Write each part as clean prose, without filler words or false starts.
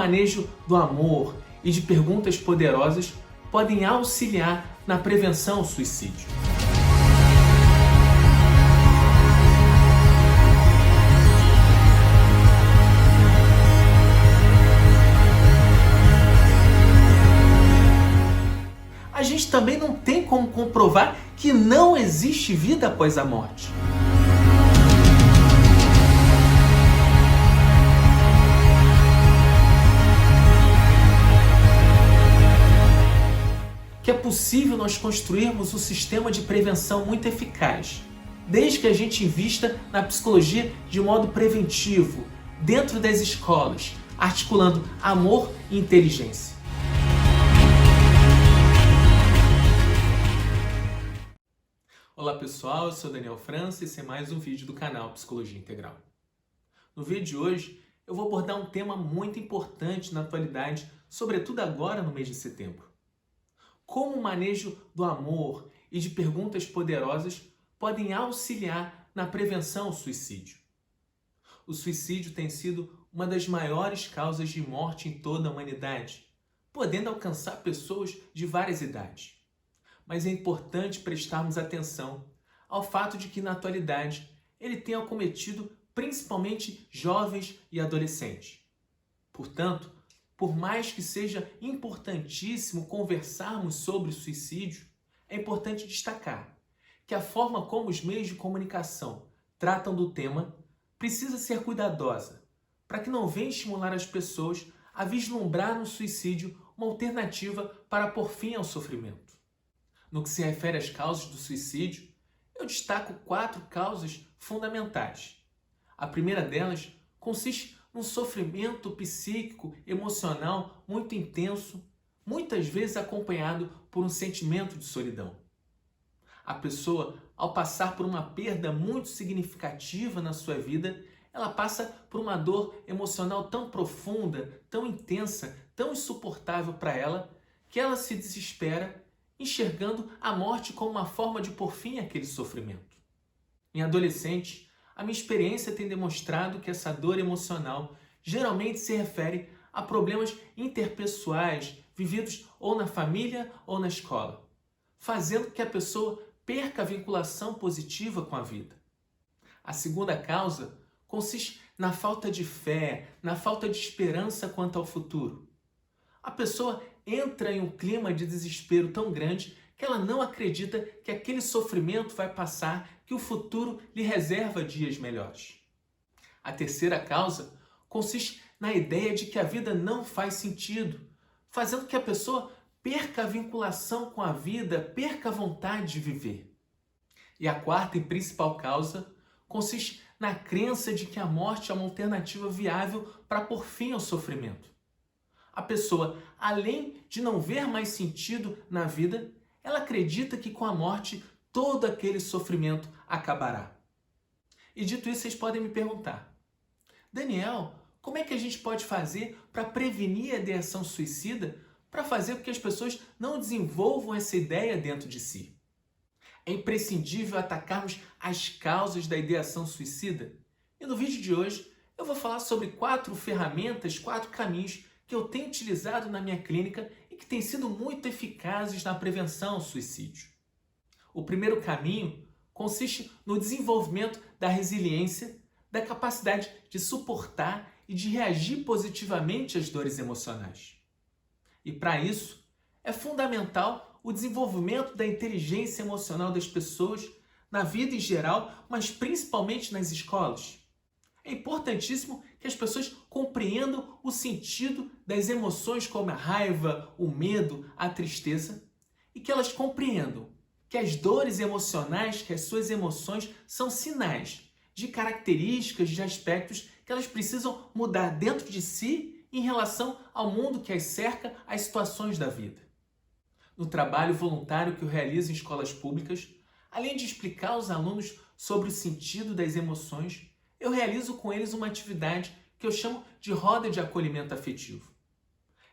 manejo do amor e de perguntas poderosas podem auxiliar na prevenção ao suicídio. A gente também não tem como comprovar que não existe vida após a morte. Que é possível nós construirmos um sistema de prevenção muito eficaz, desde que a gente invista na psicologia de modo preventivo, dentro das escolas, articulando amor e inteligência. Olá pessoal, eu sou Daniel França e esse é mais um vídeo do canal Psicologia Integral. No vídeo de hoje eu vou abordar um tema muito importante na atualidade, sobretudo agora no mês de setembro. Como o manejo do amor e de perguntas poderosas podem auxiliar na prevenção ao suicídio. O suicídio tem sido uma das maiores causas de morte em toda a humanidade, podendo alcançar pessoas de várias idades. Mas é importante prestarmos atenção ao fato de que, na atualidade, ele tem acometido principalmente jovens e adolescentes. Portanto, por mais que seja importantíssimo conversarmos sobre o suicídio, é importante destacar que a forma como os meios de comunicação tratam do tema precisa ser cuidadosa, para que não venha estimular as pessoas a vislumbrar no suicídio uma alternativa para pôr fim ao sofrimento. No que se refere às causas do suicídio, eu destaco 4 causas fundamentais. A primeira delas consiste num sofrimento psíquico, emocional muito intenso, muitas vezes acompanhado por um sentimento de solidão. A pessoa, ao passar por uma perda muito significativa na sua vida, ela passa por uma dor emocional tão profunda, tão intensa, tão insuportável para ela, que ela se desespera, enxergando a morte como uma forma de pôr fim àquele sofrimento. Em adolescentes, a minha experiência tem demonstrado que essa dor emocional geralmente se refere a problemas interpessoais vividos ou na família ou na escola, fazendo que a pessoa perca a vinculação positiva com a vida. A segunda causa consiste na falta de fé, na falta de esperança quanto ao futuro. A pessoa entra em um clima de desespero tão grande que ela não acredita que aquele sofrimento vai passar, que o futuro lhe reserva dias melhores. A terceira causa consiste na ideia de que a vida não faz sentido, fazendo que a pessoa perca a vinculação com a vida, perca a vontade de viver. E a quarta e principal causa consiste na crença de que a morte é uma alternativa viável para pôr fim ao sofrimento. A pessoa, além de não ver mais sentido na vida, ela acredita que com a morte todo aquele sofrimento acabará. E dito isso, vocês podem me perguntar: Daniel, como é que a gente pode fazer para prevenir a ideação suicida, para fazer com que as pessoas não desenvolvam essa ideia dentro de si? É imprescindível atacarmos as causas da ideação suicida? E no vídeo de hoje eu vou falar sobre 4 ferramentas, 4 caminhos que eu tenho utilizado na minha clínica e que têm sido muito eficazes na prevenção ao suicídio. O primeiro caminho consiste no desenvolvimento da resiliência, da capacidade de suportar e de reagir positivamente às dores emocionais. E para isso, é fundamental o desenvolvimento da inteligência emocional das pessoas na vida em geral, mas principalmente nas escolas. É importantíssimo que as pessoas compreendam o sentido das emoções como a raiva, o medo, a tristeza, e que elas compreendam que as dores emocionais, que as suas emoções são sinais de características, de aspectos que elas precisam mudar dentro de si em relação ao mundo que as cerca, às situações da vida. No trabalho voluntário que eu realizo em escolas públicas, além de explicar aos alunos sobre o sentido das emoções, eu realizo com eles uma atividade que eu chamo de roda de acolhimento afetivo.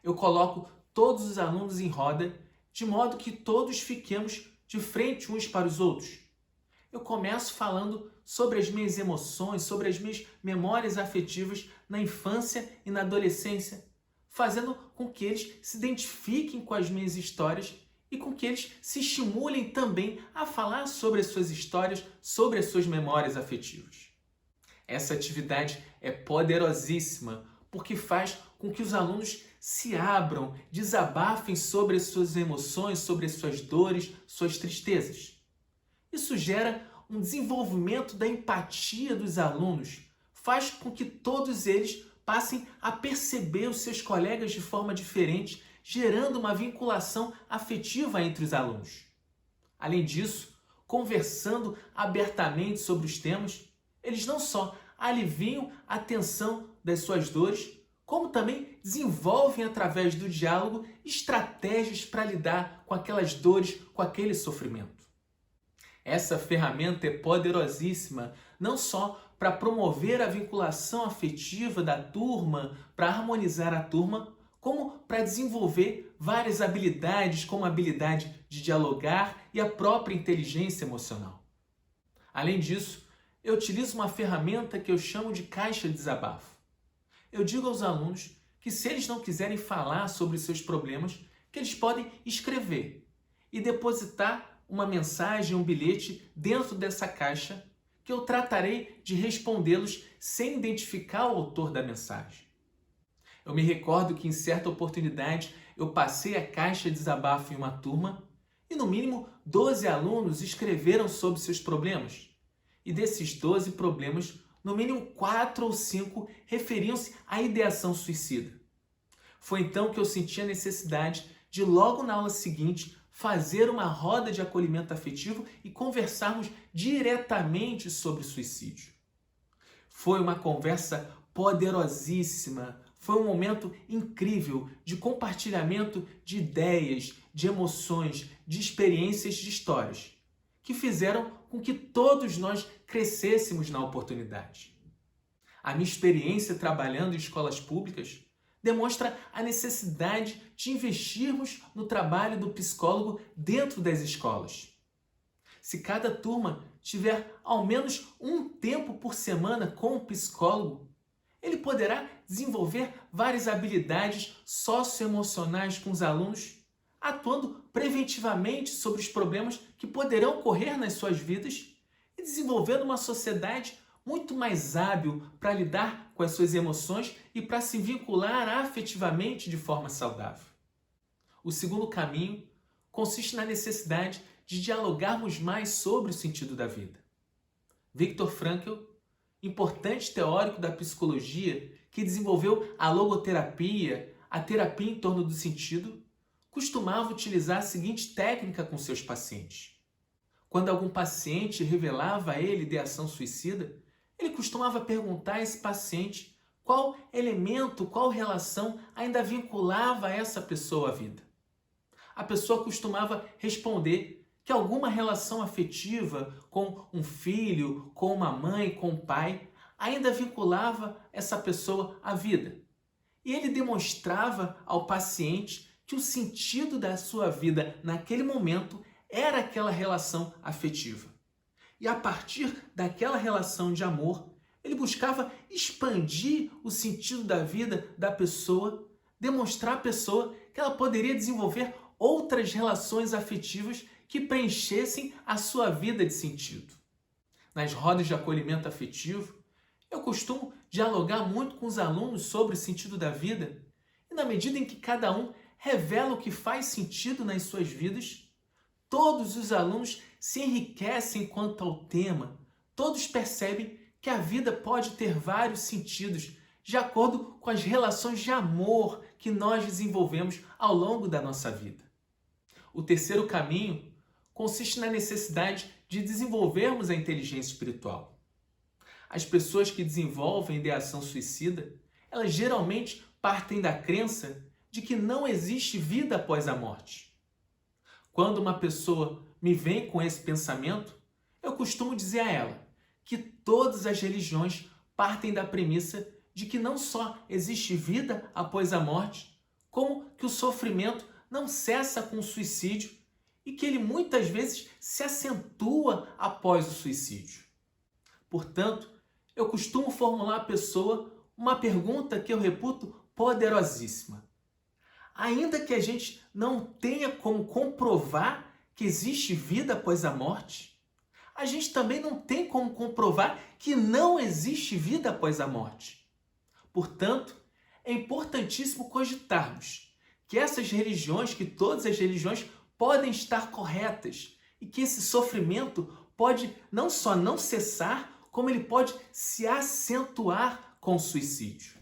Eu coloco todos os alunos em roda, de modo que todos fiquemos de frente uns para os outros. Eu começo falando sobre as minhas emoções, sobre as minhas memórias afetivas na infância e na adolescência, fazendo com que eles se identifiquem com as minhas histórias e com que eles se estimulem também a falar sobre as suas histórias, sobre as suas memórias afetivas. Essa atividade é poderosíssima porque faz com que os alunos se abram, desabafem sobre as suas emoções, sobre as suas dores, suas tristezas. Isso gera um desenvolvimento da empatia dos alunos, faz com que todos eles passem a perceber os seus colegas de forma diferente, gerando uma vinculação afetiva entre os alunos. Além disso, conversando abertamente sobre os temas, eles não só aliviam a tensão das suas dores, como também desenvolvem através do diálogo estratégias para lidar com aquelas dores, com aquele sofrimento. Essa ferramenta é poderosíssima não só para promover a vinculação afetiva da turma, para harmonizar a turma, como para desenvolver várias habilidades, como a habilidade de dialogar e a própria inteligência emocional. Além disso, eu utilizo uma ferramenta que eu chamo de caixa de desabafo. Eu digo aos alunos que se eles não quiserem falar sobre seus problemas, que eles podem escrever e depositar uma mensagem, um bilhete dentro dessa caixa que eu tratarei de respondê-los sem identificar o autor da mensagem. Eu me recordo que em certa oportunidade eu passei a caixa de desabafo em uma turma e no mínimo 12 alunos escreveram sobre seus problemas. E desses 12 problemas, no mínimo 4 ou 5 referiam-se à ideação suicida. Foi então que eu senti a necessidade de logo na aula seguinte fazer uma roda de acolhimento afetivo e conversarmos diretamente sobre suicídio. Foi uma conversa poderosíssima, foi um momento incrível de compartilhamento de ideias, de emoções, de experiências, de histórias, que fizeram com que todos nós crescêssemos na oportunidade. A minha experiência trabalhando em escolas públicas demonstra a necessidade de investirmos no trabalho do psicólogo dentro das escolas. Se cada turma tiver ao menos um tempo por semana com o psicólogo, ele poderá desenvolver várias habilidades socioemocionais com os alunos, atuando preventivamente sobre os problemas que poderão ocorrer nas suas vidas e desenvolvendo uma sociedade muito mais hábil para lidar com as suas emoções e para se vincular afetivamente de forma saudável. O segundo caminho consiste na necessidade de dialogarmos mais sobre o sentido da vida. Viktor Frankl, importante teórico da psicologia que desenvolveu a logoterapia, a terapia em torno do sentido, costumava utilizar a seguinte técnica com seus pacientes. Quando algum paciente revelava a ele ideação suicida, ele costumava perguntar a esse paciente qual elemento, qual relação ainda vinculava essa pessoa à vida. A pessoa costumava responder que alguma relação afetiva com um filho, com uma mãe, com um pai, ainda vinculava essa pessoa à vida. E ele demonstrava ao paciente que o sentido da sua vida naquele momento era aquela relação afetiva. E a partir daquela relação de amor, ele buscava expandir o sentido da vida da pessoa, demonstrar à pessoa que ela poderia desenvolver outras relações afetivas que preenchessem a sua vida de sentido. Nas rodas de acolhimento afetivo, eu costumo dialogar muito com os alunos sobre o sentido da vida e na medida em que cada um revela o que faz sentido nas suas vidas, todos os alunos se enriquecem quanto ao tema, todos percebem que a vida pode ter vários sentidos de acordo com as relações de amor que nós desenvolvemos ao longo da nossa vida. O terceiro caminho consiste na necessidade de desenvolvermos a inteligência espiritual. As pessoas que desenvolvem ideação suicida, elas geralmente partem da crença de que não existe vida após a morte. Quando uma pessoa me vem com esse pensamento, eu costumo dizer a ela que todas as religiões partem da premissa de que não só existe vida após a morte, como que o sofrimento não cessa com o suicídio e que ele muitas vezes se acentua após o suicídio. Portanto, eu costumo formular à pessoa uma pergunta que eu reputo poderosíssima. ainda que a gente não tenha como comprovar que existe vida após a morte, a gente também não tem como comprovar que não existe vida após a morte. Portanto, é importantíssimo cogitarmos que essas religiões, que todas as religiões podem estar corretas e que esse sofrimento pode não só não cessar, como ele pode se acentuar com o suicídio.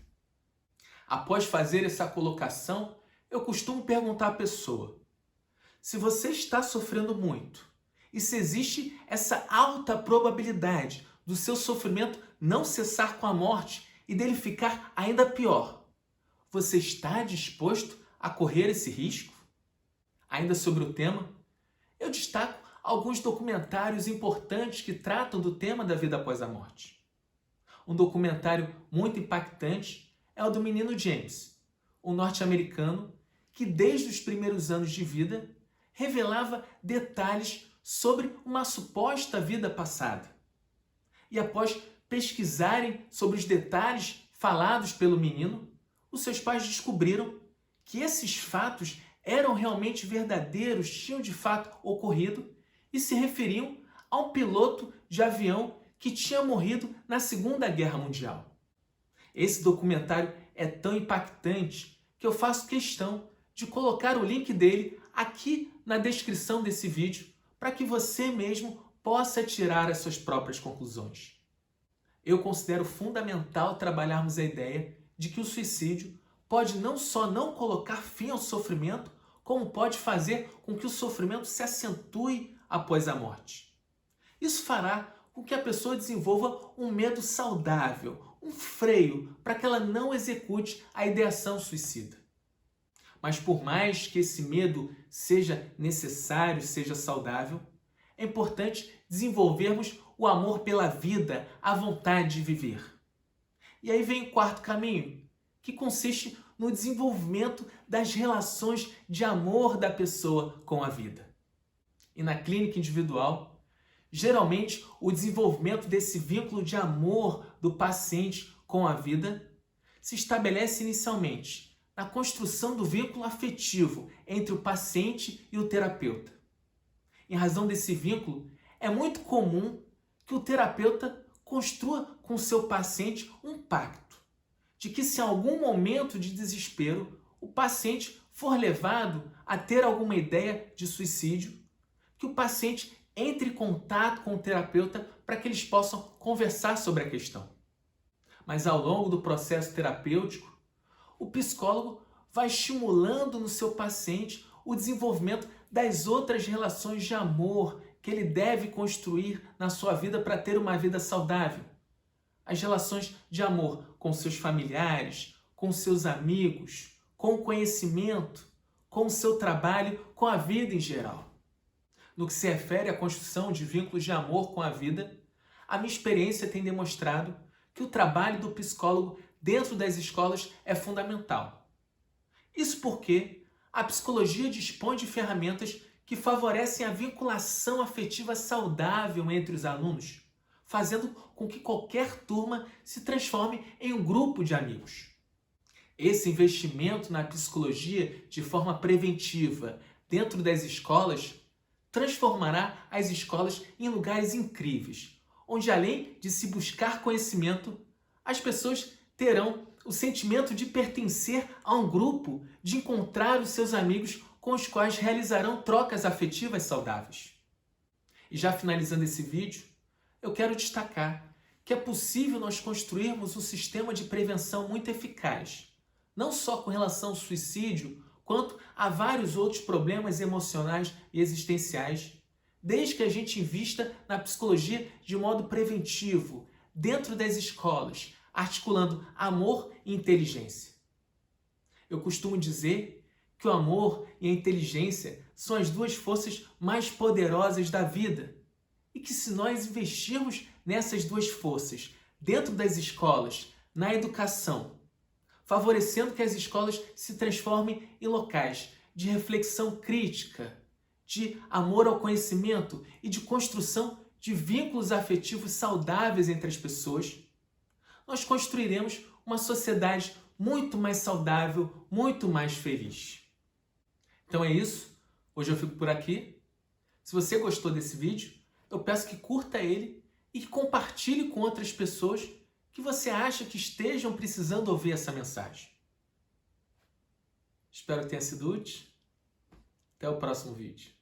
Após fazer essa colocação, eu costumo perguntar à pessoa: se você está sofrendo muito e se existe essa alta probabilidade do seu sofrimento não cessar com a morte e dele ficar ainda pior, você está disposto a correr esse risco? Ainda sobre o tema, eu destaco alguns documentários importantes que tratam do tema da vida após a morte. Um documentário muito impactante é o do menino James, um norte-americano que desde os primeiros anos de vida revelava detalhes sobre uma suposta vida passada. E após pesquisarem sobre os detalhes falados pelo menino, os seus pais descobriram que esses fatos eram realmente verdadeiros, tinham de fato ocorrido e se referiam a um piloto de avião que tinha morrido na Segunda Guerra Mundial. Esse documentário é tão impactante que eu faço questão de colocar o link dele aqui na descrição desse vídeo para que você mesmo possa tirar as suas próprias conclusões. Eu considero fundamental trabalharmos a ideia de que o suicídio pode não só não colocar fim ao sofrimento, como pode fazer com que o sofrimento se acentue após a morte. Isso fará com que a pessoa desenvolva um medo saudável, um freio para que ela não execute a ideação suicida. Mas por mais que esse medo seja necessário, seja saudável, é importante desenvolvermos o amor pela vida, a vontade de viver. E aí vem o quarto caminho, que consiste no desenvolvimento das relações de amor da pessoa com a vida. E na clínica individual, geralmente o desenvolvimento desse vínculo de amor do paciente com a vida se estabelece inicialmente na construção do vínculo afetivo entre o paciente e o terapeuta. Em razão desse vínculo, é muito comum que o terapeuta construa com seu paciente um pacto de que se em algum momento de desespero o paciente for levado a ter alguma ideia de suicídio, que o paciente entre em contato com o terapeuta para que eles possam conversar sobre a questão. Mas ao longo do processo terapêutico, o psicólogo vai estimulando no seu paciente o desenvolvimento das outras relações de amor que ele deve construir na sua vida para ter uma vida saudável. As relações de amor com seus familiares, com seus amigos, com o conhecimento, com o seu trabalho, com a vida em geral. No que se refere à construção de vínculos de amor com a vida, a minha experiência tem demonstrado que o trabalho do psicólogo dentro das escolas é fundamental. Isso porque a psicologia dispõe de ferramentas que favorecem a vinculação afetiva saudável entre os alunos, fazendo com que qualquer turma se transforme em um grupo de amigos. Esse investimento na psicologia de forma preventiva dentro das escolas transformará as escolas em lugares incríveis, onde além de se buscar conhecimento, as pessoas terão o sentimento de pertencer a um grupo, de encontrar os seus amigos com os quais realizarão trocas afetivas saudáveis. E já finalizando esse vídeo, eu quero destacar que é possível nós construirmos um sistema de prevenção muito eficaz, não só com relação ao suicídio, quanto a vários outros problemas emocionais e existenciais, desde que a gente invista na psicologia de modo preventivo, dentro das escolas, articulando amor e inteligência. Eu costumo dizer que o amor e a inteligência são as duas forças mais poderosas da vida e que se nós investirmos nessas duas forças dentro das escolas, na educação, favorecendo que as escolas se transformem em locais de reflexão crítica, de amor ao conhecimento e de construção de vínculos afetivos saudáveis entre as pessoas, nós construiremos uma sociedade muito mais saudável, muito mais feliz. Então é isso. Hoje eu fico por aqui. Se você gostou desse vídeo, eu peço que curta ele e que compartilhe com outras pessoas que você acha que estejam precisando ouvir essa mensagem. Espero que tenha sido útil. Até o próximo vídeo.